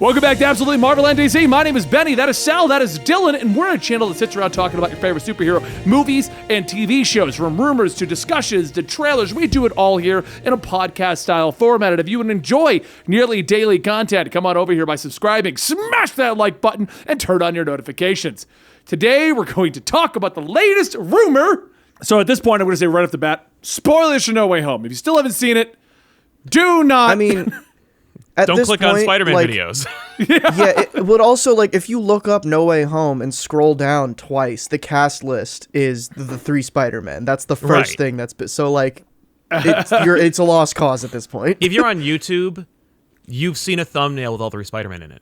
Welcome back to Absolutely Marvel and DC. My name is Benny, that is Sal, that is Dylan, and we're a channel that sits around talking about your favorite superhero movies and TV shows. From rumors to discussions to trailers, we do it all here in a podcast-style format. And if you would enjoy nearly daily content, come on over here by subscribing, smash that like button, and turn on your notifications. Today, we're going to talk about the latest rumor. So at this point, I'm going to say right off the bat, spoilers for No Way Home. If you still haven't seen it, do not... I mean... Don't click on Spider-Man videos. Yeah, it would also, if you look up No Way Home and scroll down twice, the cast list is the three Spider-Men. That's the first thing that's... So, it's a lost cause at this point. If you're on YouTube, you've seen a thumbnail with all three Spider-Men in it.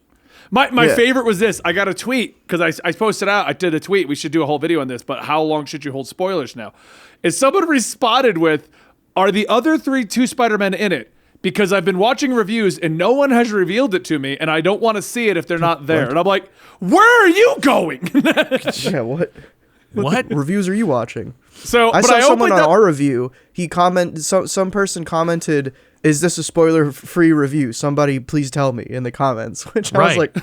My favorite was this. I got a tweet, because I posted out, I did a tweet, we should do a whole video on this, but how long should you hold spoilers now? And someone responded with, are the other two Spider-Men in it? Because I've been watching reviews and no one has revealed it to me, and I don't want to see it if they're not there. And I'm like, where are you going? Yeah, what? What reviews are you watching? So I saw someone on our review. Some person commented, "Is this a spoiler-free review? Somebody please tell me in the comments." Which I was like,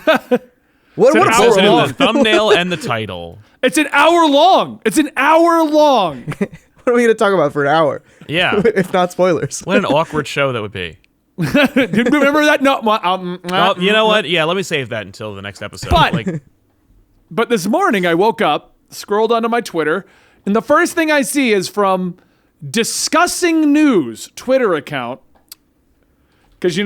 "What? It says it in long? the thumbnail and the title. It's an hour long. It's an hour long. What are we going to talk about for an hour? Yeah. If not spoilers. What an awkward show that would be. Remember that? No. Well, you know what? Yeah, let me save that until the next episode. But this morning I woke up, scrolled onto my Twitter, and the first thing I see is from Discussing News Twitter account. Because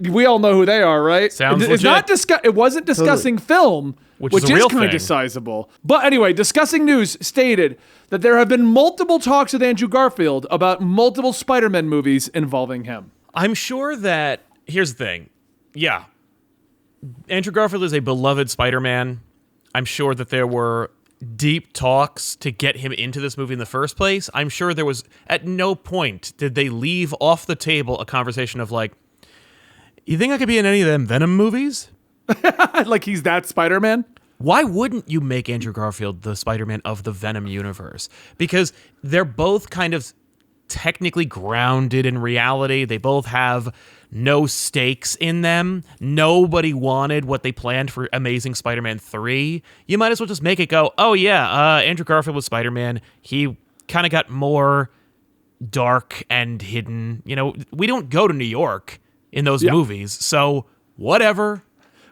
we all know who they are, right? Sounds it's legit. not it wasn't discussing film, which is a real kind of thing. sizable. But anyway, Discussing News stated that there have been multiple talks with Andrew Garfield about multiple Spider-Man movies involving him. I'm sure that, here's the thing. Yeah. Andrew Garfield is a beloved Spider-Man. I'm sure that there were deep talks to get him into this movie in the first place. I'm sure there was, at no point did they leave off the table a conversation of you think I could be in any of them Venom movies? Like he's that Spider-Man? Why wouldn't you make Andrew Garfield the Spider-Man of the Venom universe? Because they're both kind of technically grounded in reality. They both have no stakes in them. Nobody wanted what they planned for Amazing Spider-Man 3. You might as well just make it go, oh yeah, Andrew Garfield was Spider-Man. He kind of got more dark and hidden. We don't go to New York in those movies, so whatever.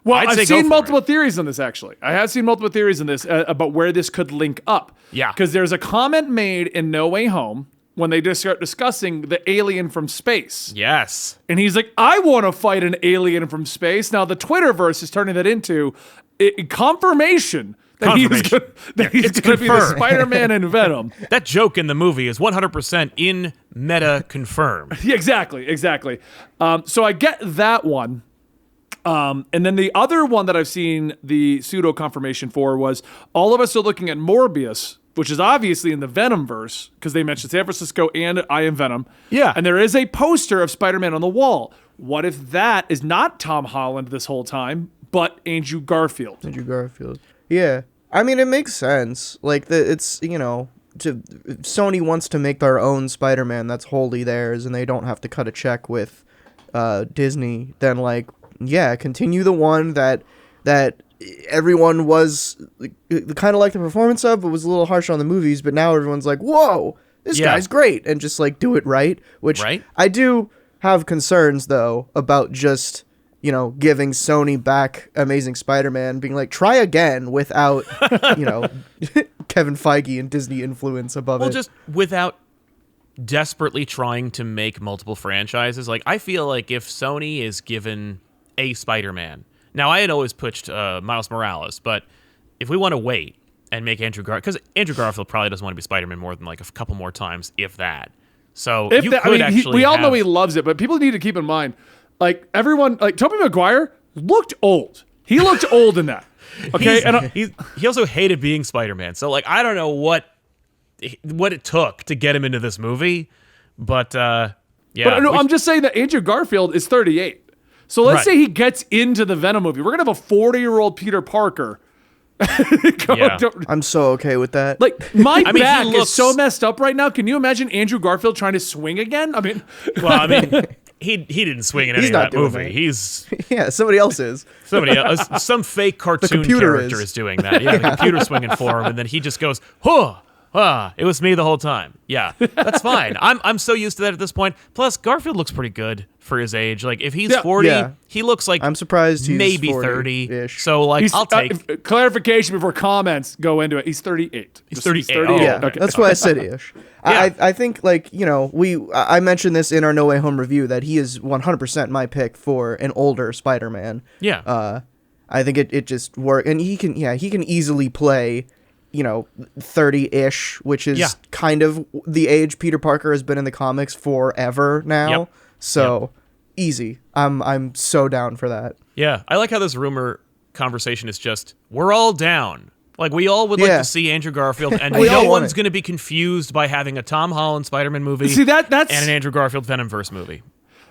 Well, I've seen multiple theories on this, actually. I have seen multiple theories on this about where this could link up. Yeah. Because there's a comment made in No Way Home when they just start discussing the alien from space. Yes. And he's like, I want to fight an alien from space. Now, the Twitterverse is turning that into confirmation that he's going to be the Spider-Man and Venom. That joke in the movie is 100% in meta confirmed. Yeah, exactly. So I get that one. And then the other one that I've seen the pseudo confirmation for was all of us are looking at Morbius, which is obviously in the Venomverse because they mentioned San Francisco and I Am Venom. Yeah. And there is a poster of Spider-Man on the wall. What if that is not Tom Holland this whole time, but Andrew Garfield? Andrew Garfield. Yeah. I mean, it makes sense. Sony wants to make their own Spider-Man that's wholly theirs and they don't have to cut a check with Disney, then continue the one that everyone was kind of like the performance of, but was a little harsh on the movies, but now everyone's like, whoa, this guy's great, and just do it right, which I do have concerns though about just giving Sony back Amazing Spider-Man, being like, try again without Kevin Feige and Disney influence above it. Well, just without desperately trying to make multiple franchises. I feel like if Sony is given a Spider-Man. Now, I had always pitched Miles Morales, but if we want to wait and make Andrew Garfield, because Andrew Garfield probably doesn't want to be Spider-Man more than a couple more times, if that. So we all know he loves it, but people need to keep in mind, everyone, Tobey Maguire looked old. He looked old in that. Okay, he also hated being Spider-Man. So I don't know what it took to get him into this movie, but yeah. But no, I'm just saying that Andrew Garfield is 38. So let's say he gets into the Venom movie. We're going to have a 40-year-old Peter Parker. I'm so okay with that. My back is so messed up right now. Can you imagine Andrew Garfield trying to swing again? he didn't swing in He's any not of that doing movie. that. He's Yeah, somebody else is. somebody else, some fake cartoon computer character is. is doing that. Yeah, the computer swinging for him, and then he just goes, "Huh." It was me the whole time. Yeah, that's fine. I'm so used to that at this point. Plus, Garfield looks pretty good for his age. Like, if he's 40, Yeah. he looks like I'm surprised he's maybe 40-ish. 30. So, like, I'll take. Clarification before comments go into it. He's 38. He's Just- 38. 38. Yeah, Okay. that's why I said ish. Yeah. I think, like, you know, I mentioned this in our No Way Home review that he is 100% my pick for an older Spider-Man. Yeah. I think it just works, and he can easily play, you know, 30-ish, which is Yeah. kind of the age Peter Parker has been in the comics forever now. Yep. So easy. I'm so down for that. Yeah, I like how this rumor conversation is just, we're all down. Like, we all would like Yeah. to see Andrew Garfield, and We all no want one's it. going to be confused by having a Tom Holland Spider-Man movie See, that's and an Andrew Garfield Venomverse movie.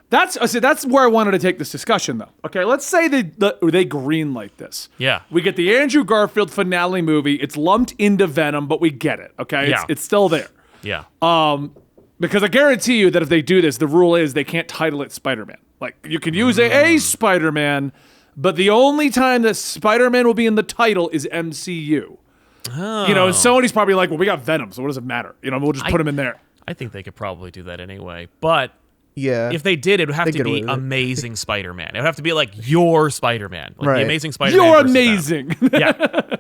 That's where I wanted to take this discussion, though. Okay, let's say they greenlight this. Yeah. We get the Andrew Garfield finale movie. It's lumped into Venom, but we get it. Okay, Yeah. it's still there. Yeah. Because I guarantee you that if they do this, the rule is they can't title it Spider-Man. Like, you can use a Spider-Man, but the only time that Spider-Man will be in the title is MCU. Oh. You know, Sony's probably like, well, we got Venom, so what does it matter? You know, we'll just put him in there. I think they could probably do that anyway. But Yeah. if they did, it would have They to get be away with it. Amazing Spider-Man. It would have to be like your Spider-Man. Like Right. the Amazing Spider-Man. You're versus Venom. amazing. Yeah.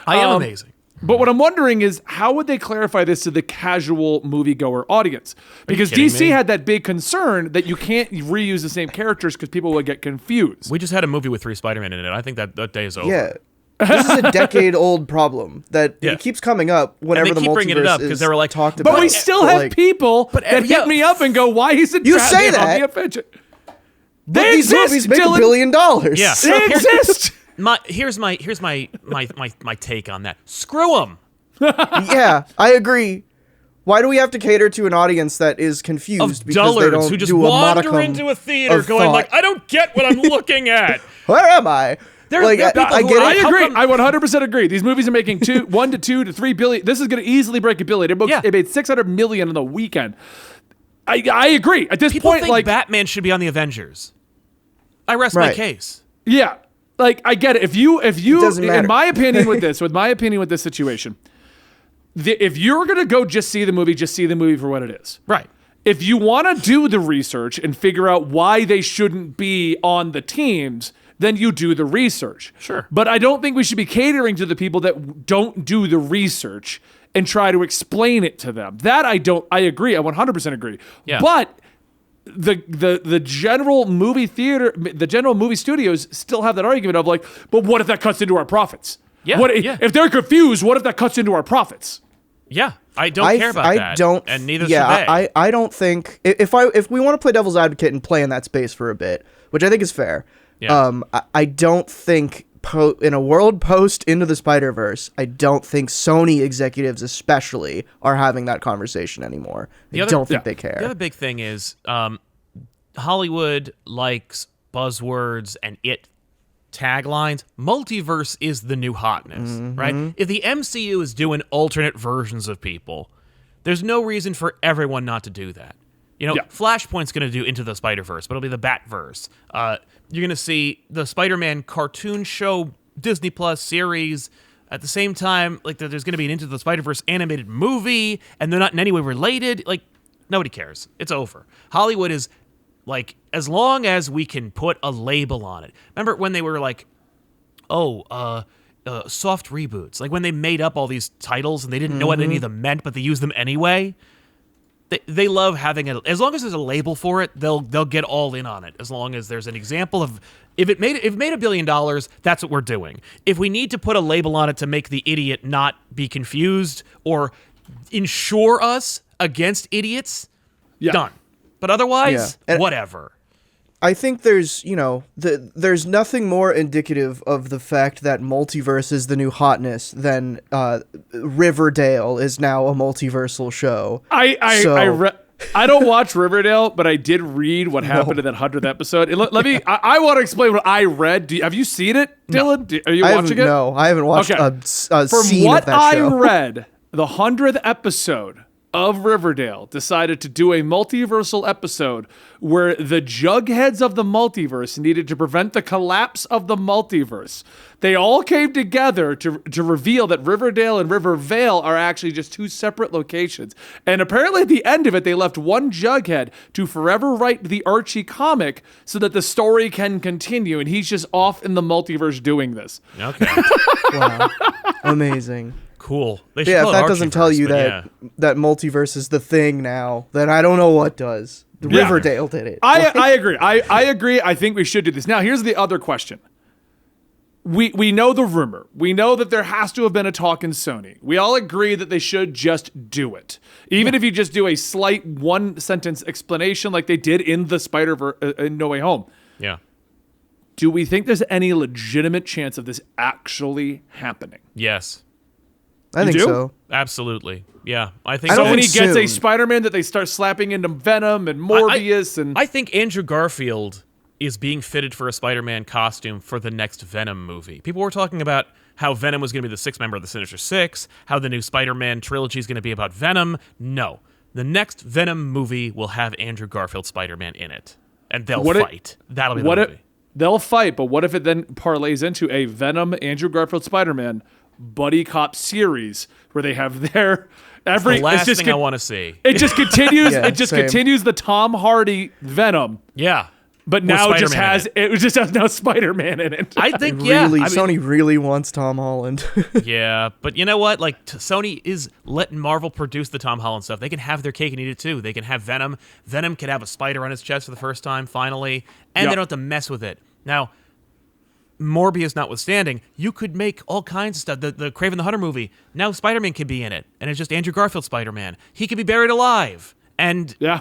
I am amazing. But what I'm wondering is, how would they clarify this to the casual moviegoer audience? Because kidding DC me? had that big concern that you can't reuse the same characters because people would get confused. We just had a movie with 3 Spider-Man in it. I think that day is over. Yeah. This is a decade-old problem that Yeah. it keeps coming up whenever the keep bringing it multiverse up 'cause is they were like, talked But about. we still have like, people that yeah. hit me up and go, "Why isn't You say Batman on that, the Avengers?" but They these exist, movies make Dylan. $1 billion. Yeah. They exist. Here's my take on that. Screw them. Yeah, I agree. Why do we have to cater to an audience that is confused Of because they dullards don't who just do a wander modicum into a theater of going thought? like, I don't get what I'm looking at. Where am I? There like, are people I who get are- it. I How agree. come- I 100% agree. These movies are making 1 to 2 to 3 billion. This is going to easily break $1 billion. Yeah. It made 600 million in the weekend. I agree. At this People point, think like, Batman should be on the Avengers. I rest my Right. case. yeah, like I get it. If you, doesn't matter. in my opinion, with this situation, if you're gonna go just see the movie for what it is. Right. If you want to do the research and figure out why they shouldn't be on the teams, then you do the research. Sure. But I don't think we should be catering to the people that don't do the research and try to explain it to them. That I agree. I 100% agree. Yeah. But the general movie theater, the general movie studios still have that argument of like, but what if that cuts into our profits? Yeah, What yeah. if they're confused? What if that cuts into our profits? Yeah. I don't care about I that. don't. And neither yeah, should they. I don't think if we want to play devil's advocate and play in that space for a bit, which I think is fair. Yeah. I don't think in a world post Into the Spider-Verse, I don't think Sony executives especially are having that conversation anymore. I don't think they care. The other big thing is Hollywood likes buzzwords and it taglines. Multiverse is the new hotness, right? If the MCU is doing alternate versions of people, there's no reason for everyone not to do that. You know, Yeah. Flashpoint's going to do Into the Spider-Verse, but it'll be the Batverse. You're going to see the Spider-Man cartoon show Disney Plus series. At the same time, like there's going to be an Into the Spider-Verse animated movie, and they're not in any way related. Like, nobody cares. It's over. Hollywood is like, as long as we can put a label on it. Remember when they were like, soft reboots? Like when they made up all these titles and they didn't know what any of them meant, but they used them anyway. They love having it. As long as there's a label for it, they'll get all in on it. As long as there's an example of if it made $1 billion, that's what we're doing. If we need to put a label on it to make the idiot not be confused or insure us against idiots, Yeah. done. But otherwise, Yeah. And- whatever. I think there's, there's nothing more indicative of the fact that multiverse is the new hotness than Riverdale is now a multiversal show. I don't watch Riverdale, but I did read what happened in that 100th episode. Let me. I want to explain what I read. Have you seen it, Dylan? Are you watching it? No, I haven't watched Okay. a From scene what of that I show. read, the 100th episode of Riverdale decided to do a multiversal episode where the Jugheads of the multiverse needed to prevent the collapse of the multiverse. They all came together to reveal that Riverdale and Rivervale are actually just two separate locations. And apparently at the end of it, they left one Jughead to forever write the Archie comic so that the story can continue. And he's just off in the multiverse doing this. Okay. Wow. Amazing. Cool. They should Yeah, call if it that doesn't tell Archieverse, you but that that multiverse is the thing now, then I don't know what does. Yeah. Riverdale did it. I agree. I agree. I think we should do this. Now, here's the other question. We know the rumor. We know that there has to have been a talk in Sony. We all agree that they should just do it. Even if you just do a slight one-sentence explanation like they did in the Spider-Verse in No Way Home. Yeah. Do we think there's any legitimate chance of this actually happening? Yes. I think do? so. Absolutely. Yeah. I think I don't Sony think gets a soon. Spider-Man that they start slapping into Venom and Morbius and... I think Andrew Garfield is being fitted for a Spider-Man costume for the next Venom movie. People were talking about how Venom was going to be the sixth member of the Sinister Six, how the new Spider-Man trilogy is going to be about Venom. No. The next Venom movie will have Andrew Garfield Spider-Man in it. And they'll fight. That'll be the movie. They'll fight, but what if it then parlays into a Venom, Andrew Garfield Spider-Man buddy cop series where they have their... The last thing I want to see. It just continues. Yeah, it just same. continues the Tom Hardy Venom, Yeah. but With now Spider-Man it just has now Spider-Man in it. I think, yeah. Really, I mean, Sony really wants Tom Holland. yeah, but you know what? Like, Sony is letting Marvel produce the Tom Holland stuff. They can have their cake and eat it too. They can have Venom. Venom could have a spider on his chest for the first time, finally, and Yep. they don't have to mess with it. Now, Morbius notwithstanding, you could make all kinds of stuff. The Kraven the Hunter movie, now Spider-Man could be in it, and it's just Andrew Garfield Spider-Man. He could be buried alive, and Yeah.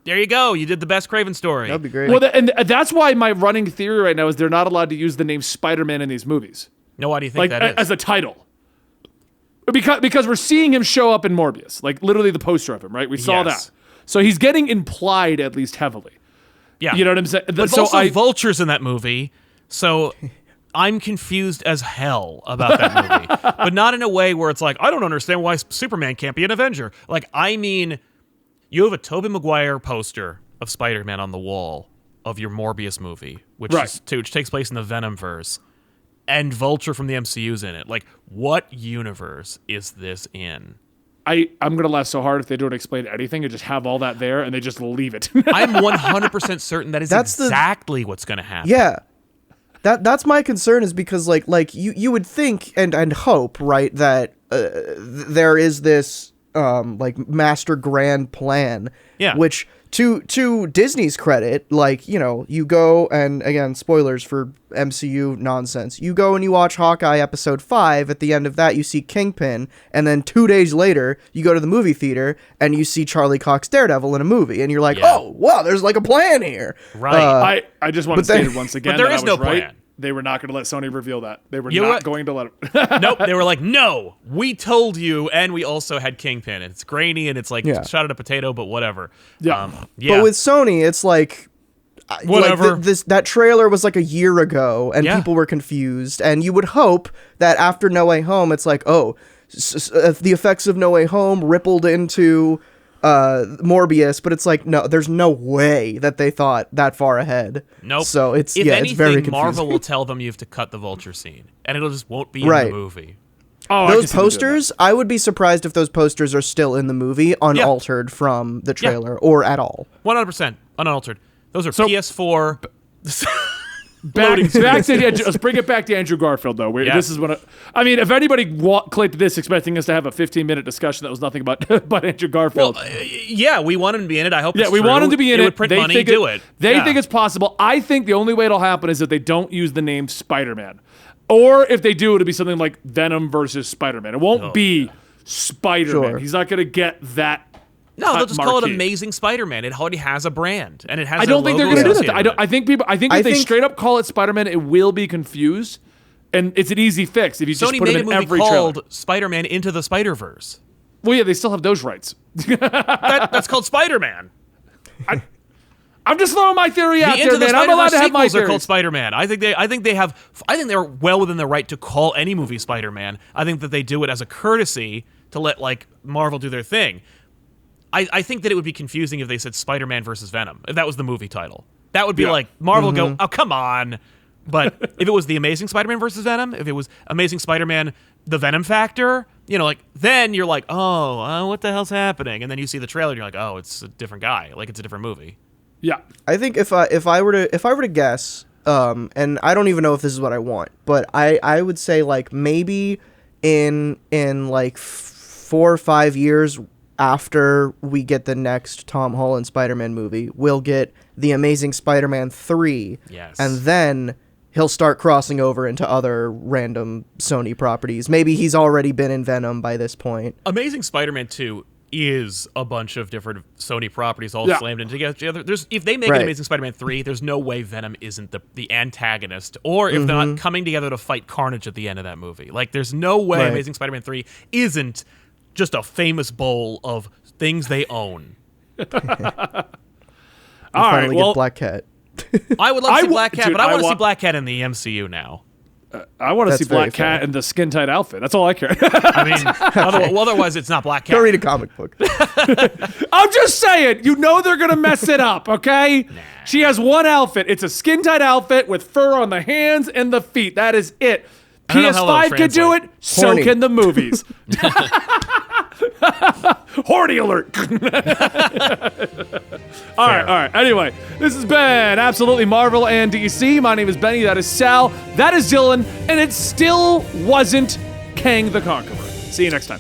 there you go. You did the best Kraven story. That'd be great. Well, and that's why my running theory right now is they're not allowed to use the name Spider-Man in these movies, Now, why do you think like that is? as a title. Because we're seeing him show up in Morbius, like literally the poster of him, right? We saw Yes. that, so he's getting implied at least heavily. Yeah. You know what I'm saying? But So also Vulture's in that movie, so I'm confused as hell about that movie. But not in a way where it's like, I don't understand why Superman can't be an Avenger. Like, I mean, you have a Tobey Maguire poster of Spider-Man on the wall of your Morbius movie, which which takes place in the Venomverse, and Vulture from the MCU's in it. Like, what universe is this in? I'm gonna laugh so hard if they don't explain anything and just have all that there and they just leave it. I'm 100% certain that is exactly what's going to happen. Yeah. That's my concern, is because like you would think and hope, right, that there is this like master grand plan, Yeah. which to Disney's credit, like, you know, you go and, again, spoilers for MCU nonsense, you go and you watch Hawkeye episode 5. At the end of that, you see Kingpin, and then 2 days later you go to the movie theater and you see Charlie Cox Daredevil in a movie, and you're like, Yeah. oh wow, there's like a plan here, Right. I just want to state it once again. But there that is I was no right. plan. They were not going to let Sony reveal that. They were You know not what? going to let it. Nope, they were like, no, we told you, and we also had Kingpin. And it's grainy, and it's like Yeah. shot at a potato, but whatever. Yeah. Yeah. But with Sony, it's like Whatever. Like that trailer was like a year ago, and Yeah. people were confused. And you would hope that after No Way Home, it's like, oh, the effects of No Way Home rippled into Morbius. But it's like, no, there's no way that they thought that far ahead. Nope. So it's if anything, it's very confusing. Marvel will tell them you have to cut the Vulture scene, and it just won't be Right. in the movie. Oh, I can Those see them doing posters, I would be surprised if those posters are still in the movie, unaltered from the trailer or at all. 100% unaltered. Those are So- PS4. Back to let's bring it back to Andrew Garfield, though. Yeah. This is when I mean, if anybody clicked this expecting us to have a 15-minute discussion that was nothing about about Andrew Garfield, Yeah, we want him to be in it. I hope. yeah, it's we true. want him to be in it. Would print money, do it. They Yeah. think it's possible. I think the only way it'll happen is if they don't use the name Spider-Man, or if they do, it'll be something like Venom versus Spider-Man. It won't be Spider-Man. Sure. He's not going to get that. No, they'll just call it marquee. Amazing Spider-Man. It already has a brand, and it has. I don't think they're going to do that. to I don't. I think people. I think if they straight up call it Spider-Man, it will be confused, and it's an easy fix if you just Sony put made it a in movie every called trailer. Spider-Man Into the Spider-Verse. Well, yeah, they still have those rights. That's called Spider-Man. I'm just throwing my theory out The Into there, the man. I'm allowed Spider-Verse to have my sequels are called theories. Spider-Man. I think they're well within their right to call any movie Spider-Man. I think that they do it as a courtesy to let like Marvel do their thing. I think that it would be confusing if they said Spider-Man versus Venom, if that was the movie title. That would be like, Marvel would go, oh, come on. But if it was The Amazing Spider-Man versus Venom, if it was Amazing Spider-Man, The Venom Factor, you know, like, then you're like, oh, what the hell's happening? And then you see the trailer and you're like, oh, it's a different guy. Like, it's a different movie. Yeah. I think if I were to guess, and I don't even know if this is what I want, but I would say like maybe in like 4 or 5 years after we get the next Tom Holland Spider-Man movie, we'll get The Amazing Spider-Man 3. Yes. And then he'll start crossing over into other random Sony properties. Maybe he's already been in Venom by this point. Amazing Spider-Man 2 is a bunch of different Sony properties all slammed into together. If they make an Amazing Spider-Man 3, there's no way Venom isn't the antagonist, or if they're not coming together to fight Carnage at the end of that movie. Like, there's no way Amazing Spider-Man 3 isn't just a famous bowl of things they own. All right, well, get Black Cat. I would love to see Black Cat, but I want to see Black Cat in the MCU now. I want to see Black Cat in the skin-tight outfit. That's all I care. I mean, otherwise it's not Black Cat. Go read a comic book. I'm just saying, you know they're going to mess it up, okay? Nah. She has one outfit. It's a skin-tight outfit with fur on the hands and the feet. That is it. PS5 could do it, so can the movies. Horny alert. All right. Anyway, this has been Absolutely Marvel and DC. My name is Benny. That is Sal. That is Dylan. And it still wasn't Kang the Conqueror. See you next time.